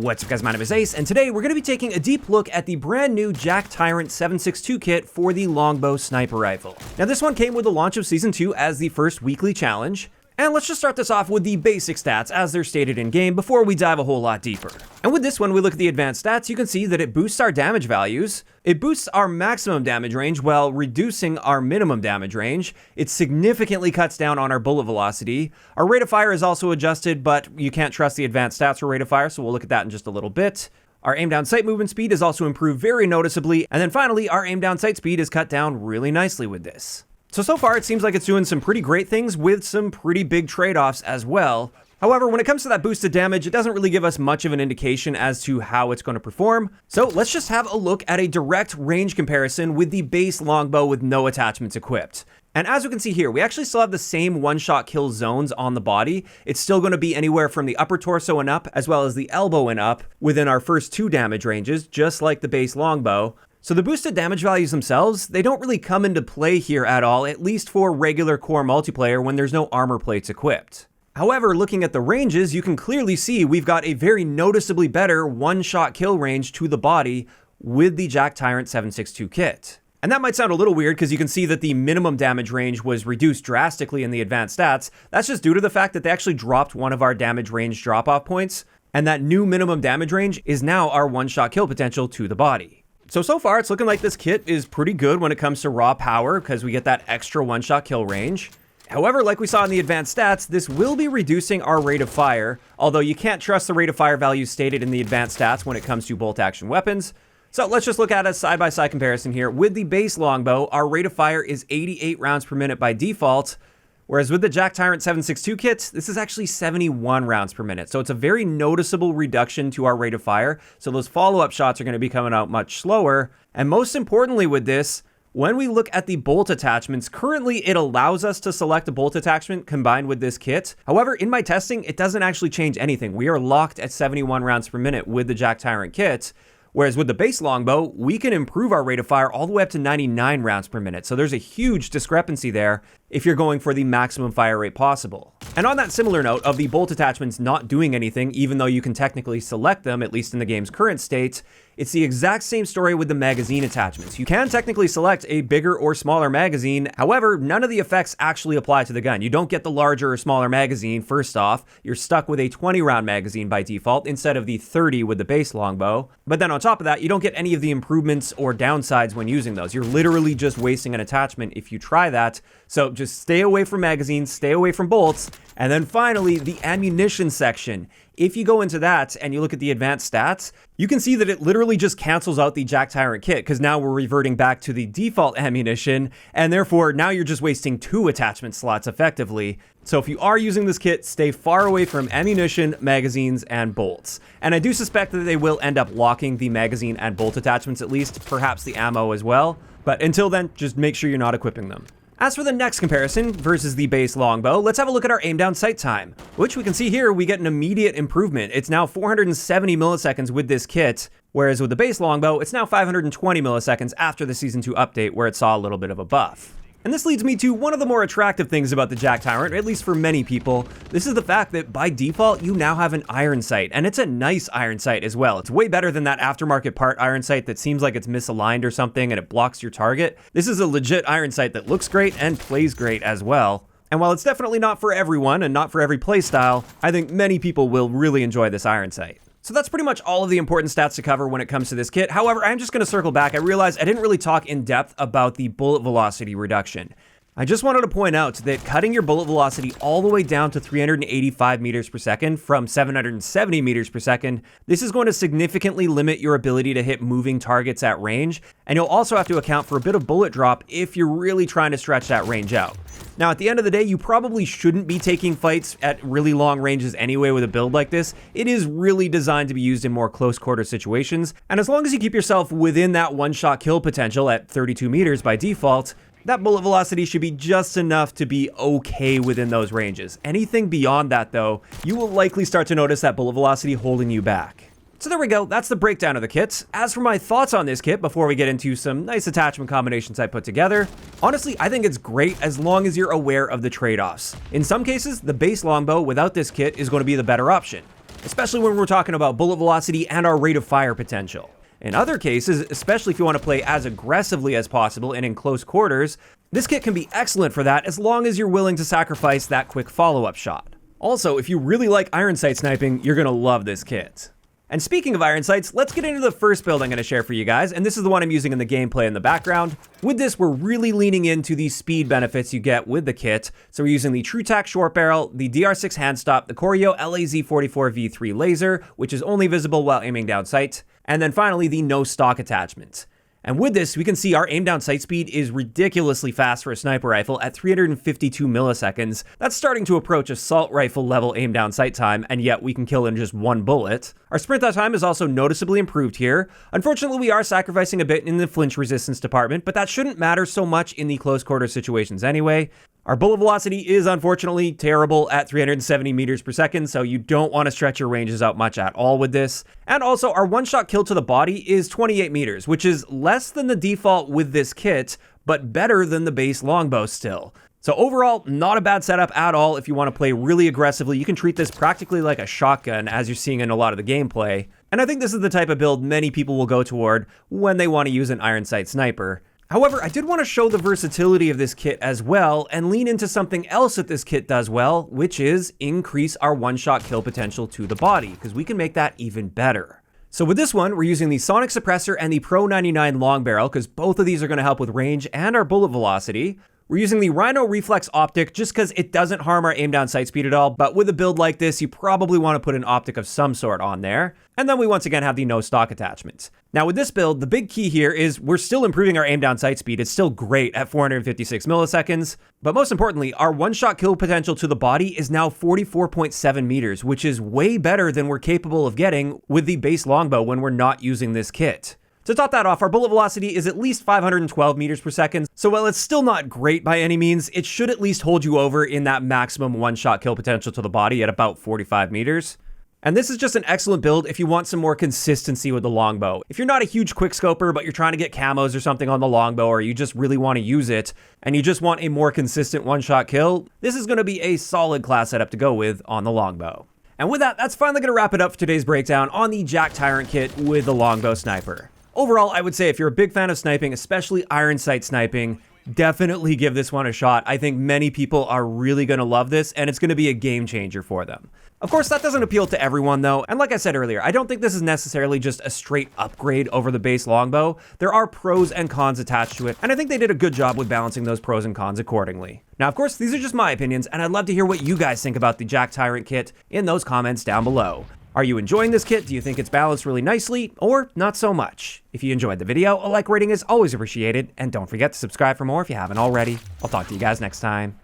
What's up guys, my name is Ace, and today we're going to be taking a deep look at the brand new JAK Tyrant 7.62 kit for the Longbow sniper rifle. Now this one came with the launch of Season 2 as the first weekly challenge, and let's just start this off with the basic stats as they're stated in game before we dive a whole lot deeper. And with this one, we look at the advanced stats, you can see that it boosts our damage values, it boosts our maximum damage range while reducing our minimum damage range, it significantly cuts down on our bullet velocity, our rate of fire is also adjusted, but you can't trust the advanced stats for rate of fire, so we'll look at that in just a little bit. Our aim down sight movement speed is also improved very noticeably, and then finally, our aim down sight speed is cut down really nicely with this. So far it seems like it's doing some pretty great things with some pretty big trade-offs as well. However, when it comes to that boosted damage, it doesn't really give us much of an indication as to how it's going to perform. So let's just have a look at a direct range comparison with the base longbow with no attachments equipped. And as we can see here, we actually still have the same one-shot kill zones on the body. It's still going to be anywhere from the upper torso and up, as well as the elbow and up, within our first 2 damage ranges, just like the base longbow. So the boosted damage values themselves, they don't really come into play here at all, at least for regular core multiplayer when there's no armor plates equipped. However, looking at the ranges, you can clearly see we've got a very noticeably better one-shot kill range to the body with the JAK Tyrant 7.62 kit. And that might sound a little weird because you can see that the minimum damage range was reduced drastically in the advanced stats. That's just due to the fact that they actually dropped one of our damage range drop-off points, and that new minimum damage range is now our one-shot kill potential to the body. So far, it's looking like this kit is pretty good when it comes to raw power because we get that extra one-shot kill range. However, like we saw in the advanced stats, this will be reducing our rate of fire, although you can't trust the rate of fire values stated in the advanced stats when it comes to bolt-action weapons. So let's just look at a side-by-side comparison here. With the base longbow, our rate of fire is 88 rounds per minute by default, whereas with the JAK Tyrant 7.62 kit, this is actually 71 rounds per minute. So it's a very noticeable reduction to our rate of fire. So those follow-up shots are going to be coming out much slower. And most importantly with this, when we look at the bolt attachments, currently it allows us to select a bolt attachment combined with this kit. However, in my testing, it doesn't actually change anything. We are locked at 71 rounds per minute with the JAK Tyrant kit. Whereas with the base longbow, we can improve our rate of fire all the way up to 99 rounds per minute. So there's a huge discrepancy there if you're going for the maximum fire rate possible. And on that similar note of the bolt attachments not doing anything, even though you can technically select them, at least in the game's current state, it's the exact same story with the magazine attachments. You can technically select a bigger or smaller magazine. However, none of the effects actually apply to the gun. You don't get the larger or smaller magazine first off. You're stuck with a 20 round magazine by default instead of the 30 with the base longbow. But then on top of that, you don't get any of the improvements or downsides when using those. You're literally just wasting an attachment if you try that. So just stay away from magazines, stay away from bolts. And then finally, the ammunition section. If you go into that and you look at the advanced stats, you can see that it literally just cancels out the JAK Tyrant kit because now we're reverting back to the default ammunition, and therefore now you're just wasting 2 attachment slots effectively. So if you are using this kit, stay far away from ammunition, magazines, and bolts. And I do suspect that they will end up locking the magazine and bolt attachments at least, perhaps the ammo as well. But until then, just make sure you're not equipping them. As for the next comparison versus the base longbow, let's have a look at our aim down sight time, which we can see here we get an immediate improvement. It's now 470 milliseconds with this kit, whereas with the base longbow, it's now 520 milliseconds after the Season 2 update where it saw a little bit of a buff. And this leads me to one of the more attractive things about the JAK Tyrant, at least for many people. This is the fact that by default, you now have an iron sight, and it's a nice iron sight as well. It's way better than that aftermarket part iron sight that seems like it's misaligned or something and it blocks your target. This is a legit iron sight that looks great and plays great as well. And while it's definitely not for everyone and not for every playstyle, I think many people will really enjoy this iron sight. So that's pretty much all of the important stats to cover when it comes to this kit. However, I'm just going to circle back. I realized I didn't really talk in depth about the bullet velocity reduction. I just wanted to point out that cutting your bullet velocity all the way down to 385 meters per second from 770 meters per second, this is going to significantly limit your ability to hit moving targets at range, and you'll also have to account for a bit of bullet drop if you're really trying to stretch that range out. Now, at the end of the day, you probably shouldn't be taking fights at really long ranges anyway with a build like this. It is really designed to be used in more close quarter situations, and as long as you keep yourself within that one-shot kill potential at 32 meters by default, that bullet velocity should be just enough to be okay within those ranges. Anything beyond that, though, you will likely start to notice that bullet velocity holding you back. So there we go, that's the breakdown of the kits. As for my thoughts on this kit before we get into some nice attachment combinations I put together, honestly, I think it's great as long as you're aware of the trade-offs. In some cases, the base longbow without this kit is going to be the better option. especially when we're talking about bullet velocity and our rate of fire potential. In other cases, especially if you want to play as aggressively as possible and in close quarters, this kit can be excellent for that as long as you're willing to sacrifice that quick follow-up shot. Also, if you really like iron sight sniping, you're going to love this kit. And speaking of iron sights, let's get into the first build I'm going to share for you guys, and this is the one I'm using in the gameplay in the background. With this, we're really leaning into the speed benefits you get with the kit. So we're using the TrueTac short barrel, the DR6 hand stop, the Corio LAZ44V3 laser, which is only visible while aiming down sight, and then finally the no stock attachment. And with this, we can see our aim down sight speed is ridiculously fast for a sniper rifle at 352 milliseconds. That's starting to approach assault rifle level aim down sight time, and yet we can kill in just one bullet. Our sprint out time is also noticeably improved here. Unfortunately, we are sacrificing a bit in the flinch resistance department, but that shouldn't matter so much in the close quarter situations anyway. Our bullet velocity is unfortunately terrible at 370 meters per second, so you don't want to stretch your ranges out much at all with this. And also, our one-shot kill to the body is 28 meters, which is less than the default with this kit, but better than the base longbow still. So overall, not a bad setup at all if you want to play really aggressively. You can treat this practically like a shotgun, as you're seeing in a lot of the gameplay. And I think this is the type of build many people will go toward when they want to use an iron sight sniper. However, I did want to show the versatility of this kit as well and lean into something else that this kit does well, which is increase our one-shot kill potential to the body, because we can make that even better. So with this one, we're using the Sonic Suppressor and the Pro 99 long barrel, because both of these are going to help with range and our bullet velocity. We're using the Rhino Reflex Optic just because it doesn't harm our aim down sight speed at all, but with a build like this, you probably want to put an optic of some sort on there. And then we once again have the no stock attachments. Now with this build, the big key here is we're still improving our aim down sight speed. It's still great at 456 milliseconds, but most importantly, our one-shot kill potential to the body is now 44.7 meters, which is way better than we're capable of getting with the base longbow when we're not using this kit. To top that off, our bullet velocity is at least 512 meters per second, so while it's still not great by any means, it should at least hold you over in that maximum one-shot kill potential to the body at about 45 meters. And this is just an excellent build if you want some more consistency with the longbow. If you're not a huge quickscoper, but you're trying to get camos or something on the longbow, or you just really want to use it, and you just want a more consistent one-shot kill, this is going to be a solid class setup to go with on the longbow. And with that, that's finally going to wrap it up for today's breakdown on the JAK Tyrant kit with the longbow sniper. Overall, I would say if you're a big fan of sniping, especially iron sight sniping, definitely give this one a shot. I think many people are really going to love this, and it's going to be a game changer for them. Of course, that doesn't appeal to everyone though, and like I said earlier, I don't think this is necessarily just a straight upgrade over the base longbow. There are pros and cons attached to it, and I think they did a good job with balancing those pros and cons accordingly. Now, of course, these are just my opinions, and I'd love to hear what you guys think about the JAK Tyrant kit in those comments down below. Are you enjoying this kit? Do you think it's balanced really nicely, or not so much? If you enjoyed the video, a like rating is always appreciated, and don't forget to subscribe for more if you haven't already. I'll talk to you guys next time.